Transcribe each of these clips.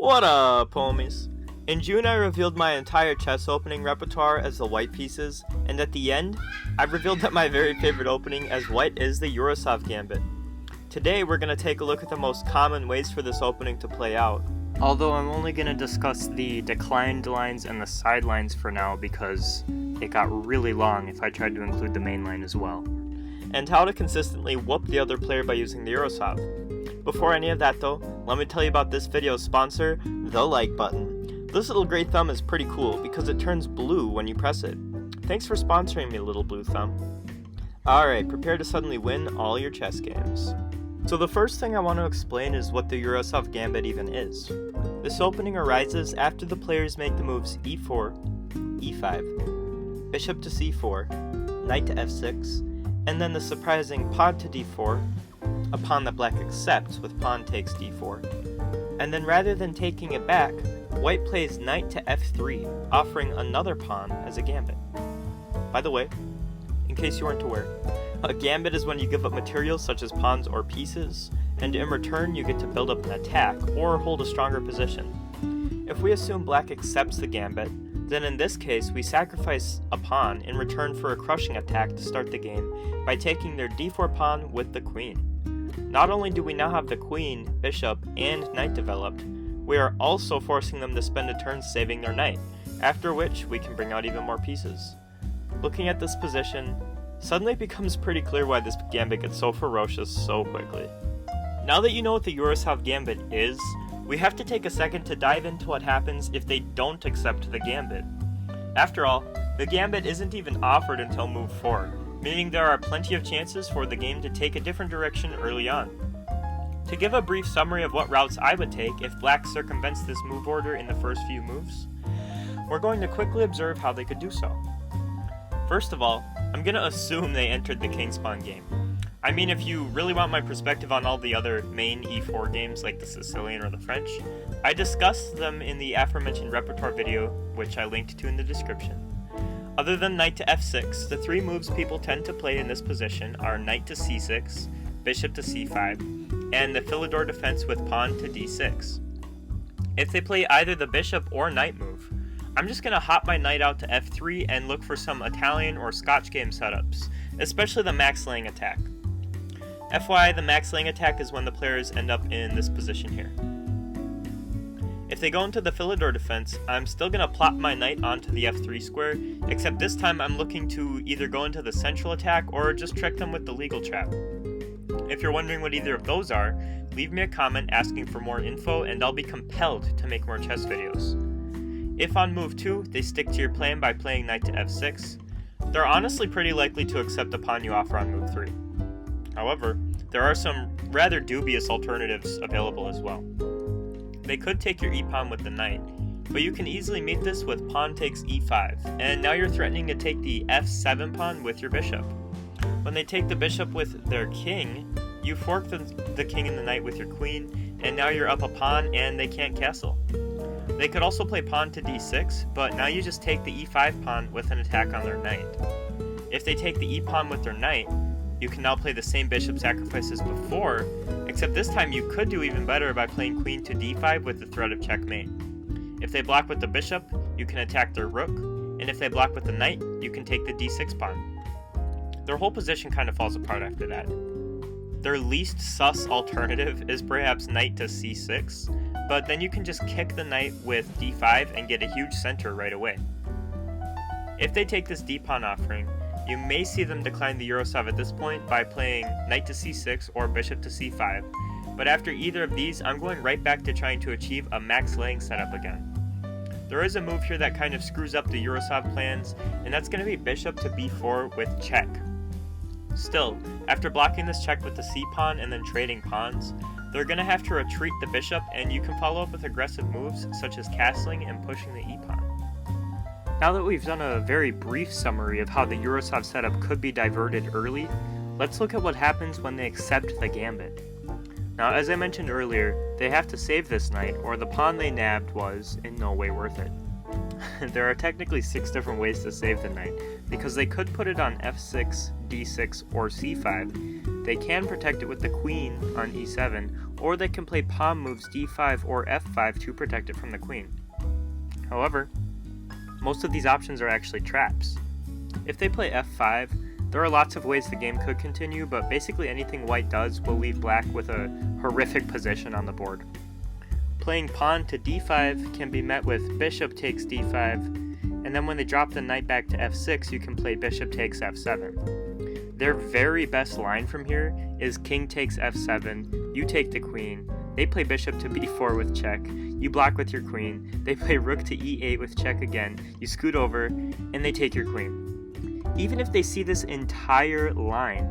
What up, homies? In June, I revealed my entire chess opening repertoire as the white pieces, and at the end, I revealed that my very favorite opening as white is the Urusov Gambit. Today, we're going to take a look at the most common ways for this opening to play out. Although I'm only going to discuss the declined lines and the sidelines for now because it got really long if I tried to include the main line as well. And how to consistently whoop the other player by using the Urusov. Before any of that though, let me tell you about this video's sponsor, the like button. This little gray thumb is pretty cool because it turns blue when you press it. Thanks for sponsoring me, little blue thumb. Alright, prepare to suddenly win all your chess games. So the first thing I want to explain is what the Urusov Gambit even is. This opening arises after the players make the moves e4, e5, bishop to c4, knight to f6, and then the surprising pawn to d4, a pawn that black accepts with pawn takes d4. And then rather than taking it back, white plays knight to f3, offering another pawn as a gambit. By the way, in case you weren't aware, a gambit is when you give up materials such as pawns or pieces, and in return you get to build up an attack or hold a stronger position. If we assume black accepts the gambit, then in this case we sacrifice a pawn in return for a crushing attack to start the game by taking their d4 pawn with the queen. Not only do we now have the queen, bishop, and knight developed, we are also forcing them to spend a turn saving their knight, after which we can bring out even more pieces. Looking at this position, suddenly it becomes pretty clear why this gambit gets so ferocious so quickly. Now that you know what the Urusov Gambit is, we have to take a second to dive into what happens if they don't accept the gambit. After all, the gambit isn't even offered until move 4, meaning there are plenty of chances for the game to take a different direction early on. To give a brief summary of what routes I would take if black circumvents this move order in the first few moves, we're going to quickly observe how they could do so. First of all, I'm going to assume they entered the king spawn game. I mean, if you really want my perspective on all the other main e4 games like the Sicilian or the French, I discussed them in the aforementioned repertoire video, which I linked to in the description. Other than knight to f6, the three moves people tend to play in this position are knight to c6, bishop to c5, and the Philidor defense with pawn to d6. If they play either the bishop or knight move, I'm just going to hop my knight out to f3 and look for some Italian or Scotch game setups, especially the max laying attack. FYI, the max laying attack is when the players end up in this position here. If they go into the Philidor defense, I'm still going to plop my knight onto the f3 square, except this time I'm looking to either go into the central attack or just trick them with the legal trap. If you're wondering what either of those are, leave me a comment asking for more info and I'll be compelled to make more chess videos. If on move 2 they stick to your plan by playing knight to f6, they're honestly pretty likely to accept the pawn you offer on move 3. However, there are some rather dubious alternatives available as well. They could take your e-pawn with the knight, but you can easily meet this with pawn takes e5, and now you're threatening to take the f7 pawn with your bishop. When they take the bishop with their king, you fork the king and the knight with your queen, and now you're up a pawn and they can't castle. They could also play pawn to d6, but now you just take the e5 pawn with an attack on their knight. If they take the e-pawn with their knight, you can now play the same bishop sacrifice as before, except this time you could do even better by playing queen to d5 with the threat of checkmate. If they block with the bishop, you can attack their rook, and if they block with the knight, you can take the d6 pawn. Their whole position kind of falls apart after that. Their least sus alternative is perhaps knight to c6, but then you can just kick the knight with d5 and get a huge center right away. If they take this d-pawn offering, you may see them decline the Urusov at this point by playing knight to c6 or bishop to c5, but after either of these, I'm going right back to trying to achieve a max laying setup again. There is a move here that kind of screws up the Urusov plans, and that's going to be bishop to b4 with check. Still, after blocking this check with the c-pawn and then trading pawns, they're going to have to retreat the bishop, and you can follow up with aggressive moves such as castling and pushing the e-pawn. Now that we've done a very brief summary of how the Urusov setup could be diverted early, let's look at what happens when they accept the gambit. Now, as I mentioned earlier, they have to save this knight, or the pawn they nabbed was in no way worth it. There are technically 6 different ways to save the knight, because they could put it on f6, d6, or c5. They can protect it with the queen on e7, or they can play pawn moves d5 or f5 to protect it from the queen. However, most of these options are actually traps. If they play f5, there are lots of ways the game could continue, but basically anything white does will leave black with a horrific position on the board. Playing pawn to d5 can be met with bishop takes d5, and then when they drop the knight back to f6, you can play bishop takes f7. Their very best line from here is king takes f7, you take the queen, they play bishop to b4 with check, you block with your queen, they play rook to e8 with check again, you scoot over, and they take your queen. Even if they see this entire line,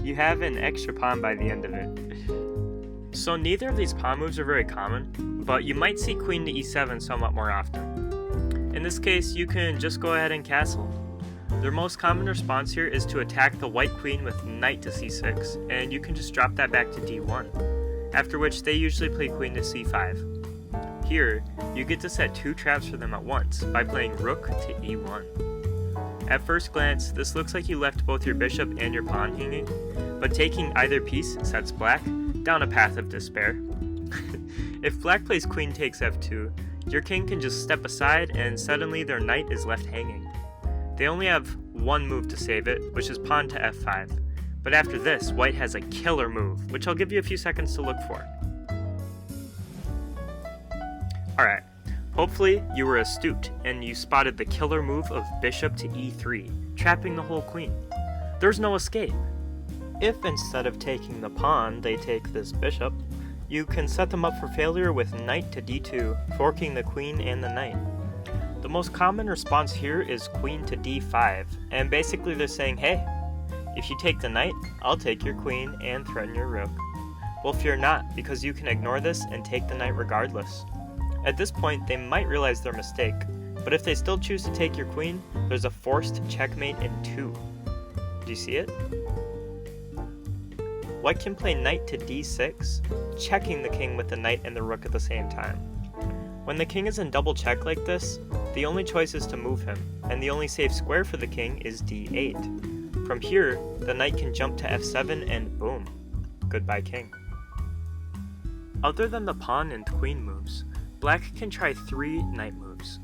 you have an extra pawn by the end of it. So neither of these pawn moves are very common, but you might see queen to e7 somewhat more often. In this case, you can just go ahead and castle. Their most common response here is to attack the white queen with knight to c6, and you can just drop that back to d1, after which they usually play queen to c5. Here, you get to set two traps for them at once by playing rook to e1. At first glance, this looks like you left both your bishop and your pawn hanging, but taking either piece sets black down a path of despair. If black plays queen takes f2, your king can just step aside and suddenly their knight is left hanging. They only have one move to save it, which is pawn to f5, but after this, white has a killer move, which I'll give you a few seconds to look for. Alright, hopefully you were astute and you spotted the killer move of bishop to e3, trapping the whole queen. There's no escape. If instead of taking the pawn, they take this bishop, you can set them up for failure with knight to d2, forking the queen and the knight. The most common response here is queen to d5, and basically they're saying, hey, if you take the knight, I'll take your queen and threaten your rook. Well, fear not, because you can ignore this and take the knight regardless. At this point, they might realize their mistake, but if they still choose to take your queen, there's a forced checkmate in 2. Do you see it? White can play knight to d6, checking the king with the knight and the rook at the same time. When the king is in double check like this, the only choice is to move him, and the only safe square for the king is d8. From here, the knight can jump to f7 and boom, goodbye king. Other than the pawn and queen moves, black can try 3 knight moves.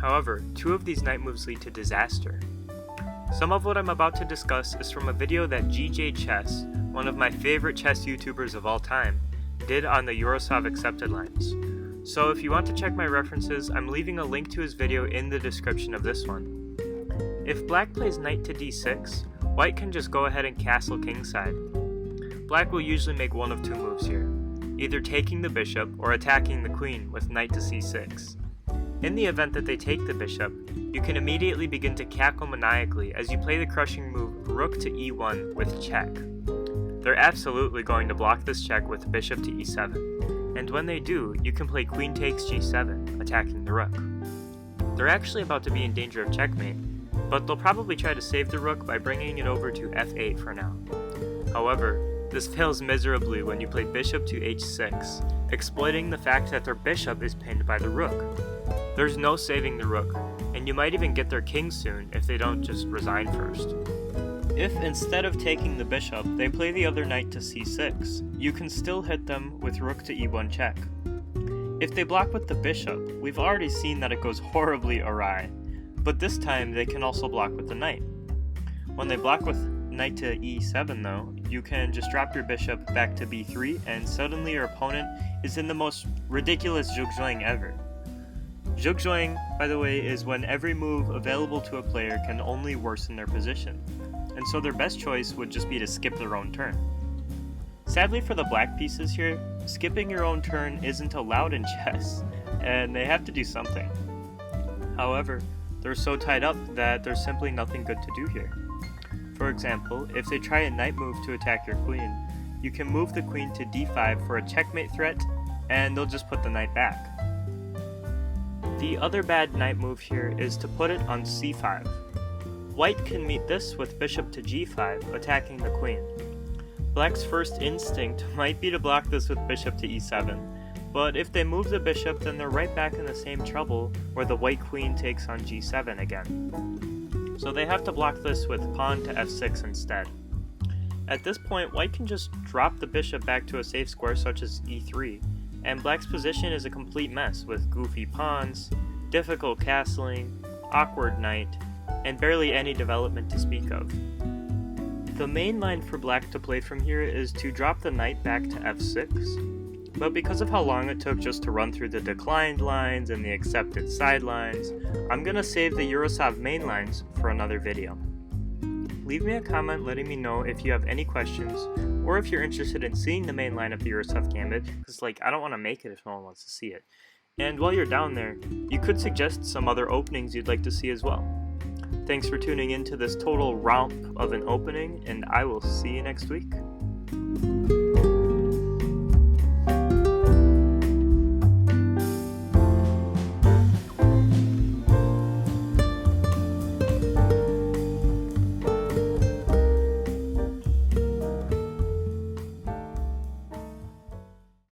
However, 2 of these knight moves lead to disaster. Some of what I'm about to discuss is from a video that GJ Chess, one of my favorite chess YouTubers of all time, did on the Urusov accepted lines. So if you want to check my references, I'm leaving a link to his video in the description of this one. If black plays knight to d6, white can just go ahead and castle kingside. Black will usually make one of 2 moves here, either taking the bishop or attacking the queen with knight to c6. In the event that they take the bishop, you can immediately begin to cackle maniacally as you play the crushing move rook to e1 with check. They're absolutely going to block this check with bishop to e7, and when they do, you can play queen takes g7, attacking the rook. They're actually about to be in danger of checkmate, but they'll probably try to save the rook by bringing it over to f8 for now. However, this fails miserably when you play bishop to h6, exploiting the fact that their bishop is pinned by the rook. There's no saving the rook, and you might even get their king soon if they don't just resign first. If instead of taking the bishop, they play the other knight to c6, you can still hit them with rook to e1 check. If they block with the bishop, we've already seen that it goes horribly awry, but this time they can also block with the knight. When they block with knight to e7 though, you can just drop your bishop back to b3 and suddenly your opponent is in the most ridiculous zugzwang ever. Zugzwang, by the way, is when every move available to a player can only worsen their position, and so their best choice would just be to skip their own turn. Sadly for the black pieces here, skipping your own turn isn't allowed in chess, and they have to do something. However, they're so tied up that there's simply nothing good to do here. For example, if they try a knight move to attack your queen, you can move the queen to d5 for a checkmate threat, and they'll just put the knight back. The other bad knight move here is to put it on c5. White can meet this with bishop to g5, attacking the queen. Black's first instinct might be to block this with bishop to e7, but if they move the bishop, then they're right back in the same trouble where the white queen takes on g7 again. so they have to block this with pawn to f6 instead. At this point, white can just drop the bishop back to a safe square such as e3, and black's position is a complete mess with goofy pawns, difficult castling, awkward knight, and barely any development to speak of. The main line for black to play from here is to drop the knight back to f6, but because of how long it took just to run through the declined lines and the accepted sidelines, I'm gonna save the Urusov main lines for another video. Leave me a comment letting me know if you have any questions, or if you're interested in seeing the main line of the Urusov Gambit, because I don't want to make it if no one wants to see it. And while you're down there, you could suggest some other openings you'd like to see as well. Thanks for tuning in to this total romp of an opening, and I will see you next week.